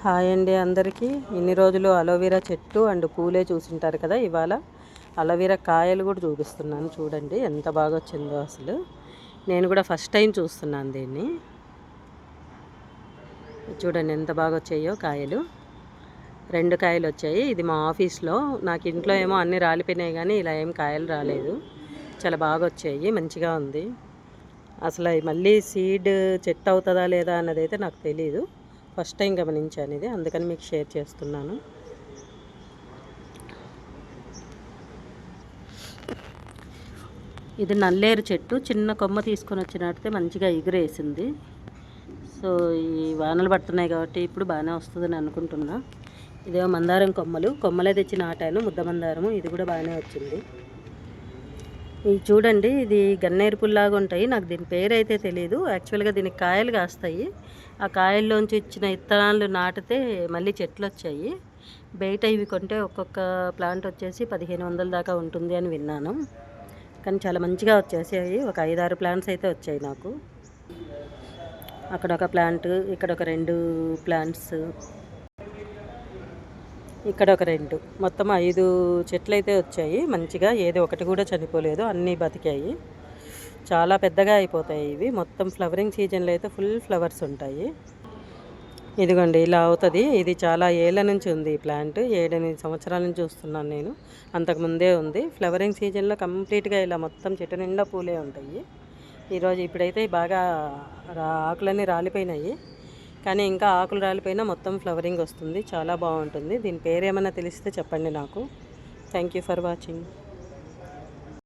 Hi అండి అందరికీ. ఇన్ని రోజులు అలోవెరా చెట్టు అండ్ పూలే చూసింటారు కదా. ఇవాళ అలోవెరా కాయలు కూడా చూపిస్తున్నాను. చూడండి ఎంత బాగా వచ్చిందో. అసలు నేను కూడా ఫస్ట్ టైం చూస్తున్నాను దీన్ని. చూడండి ఎంత బాగా వచ్చాయో కాయలు. 2 కాయలు వచ్చాయి. ఇది మా ఆఫీస్లో. నాకు ఇంట్లో ఏమో అన్నీ రాలిపోయినాయి కానీ ఇలా ఏం కాయలు రాలేదు. చాలా బాగా వచ్చాయి, మంచిగా ఉంది. అసలు మళ్ళీ సీడ్ చెట్టు అవుతుందా లేదా అన్నది అయితే నాకు తెలీదు. ఫస్ట్ టైం గమనించాను ఇది, అందుకని మీకు షేర్ చేస్తున్నాను. ఇది నల్లేరు చెట్టు. చిన్న కొమ్మ తీసుకొని వచ్చి నాటితే మంచిగా ఎగురేసింది. సో ఈ వానలు పడుతున్నాయి కాబట్టి ఇప్పుడు బాగానే వస్తుందని అనుకుంటున్నా. ఇదేమో మందారం కొమ్మలే తెచ్చి నాటాను, ముద్ద మందారము. ఇది కూడా బాగానే వచ్చింది. ఇది చూడండి, ఇది గన్నేరు పుల్లాగా ఉంటాయి. నాకు దీని పేరు అయితే తెలియదు. యాక్చువల్గా దీనికి కాయలు కాస్తాయి. ఆ కాయల్లోంచి ఇచ్చిన ఇత్తనాలు నాటితే మళ్ళీ చెట్లు వచ్చాయి. బయట ఇవి కొంటే ఒక్కొక్క ప్లాంట్ వచ్చేసి 1500 దాకా ఉంటుంది అని విన్నాను. కానీ చాలా మంచిగా వచ్చేసాయి. ఒక 5-6 ప్లాంట్స్ అయితే వచ్చాయి నాకు. అక్కడ ఒక ప్లాంట్, ఇక్కడ ఒక 2 ప్లాంట్స్, ఇక్కడ ఒక 2, మొత్తం 5 చెట్లు అయితే వచ్చాయి మంచిగా. ఏదో ఒకటి కూడా చనిపోలేదు, అన్నీ బతికాయి. చాలా పెద్దగా అయిపోతాయి ఇవి. మొత్తం ఫ్లవరింగ్ సీజన్లో అయితే ఫుల్ ఫ్లవర్స్ ఉంటాయి. ఇదిగోండి ఇలా అవుతుంది. ఇది చాలా ఏళ్ళ నుంచి ఉంది ఈ ప్లాంట్. 7-8 సంవత్సరాల నుంచి చూస్తున్నాను నేను. అంతకుముందే ఉంది. ఫ్లవరింగ్ సీజన్లో కంప్లీట్గా ఇలా మొత్తం చెట్టు నిండా పూలే ఉంటాయి. ఇప్పుడైతే బాగా ఆకులన్నీ రాలిపోయినాయి. కానీ ఇంకా ఆకులు రాలిపోయినా మొత్తం ఫ్లవరింగ్ వస్తుంది. చాలా బాగుంటుంది. దీని పేరు ఏమైనా తెలిస్తే చెప్పండి నాకు. Thank you for watching.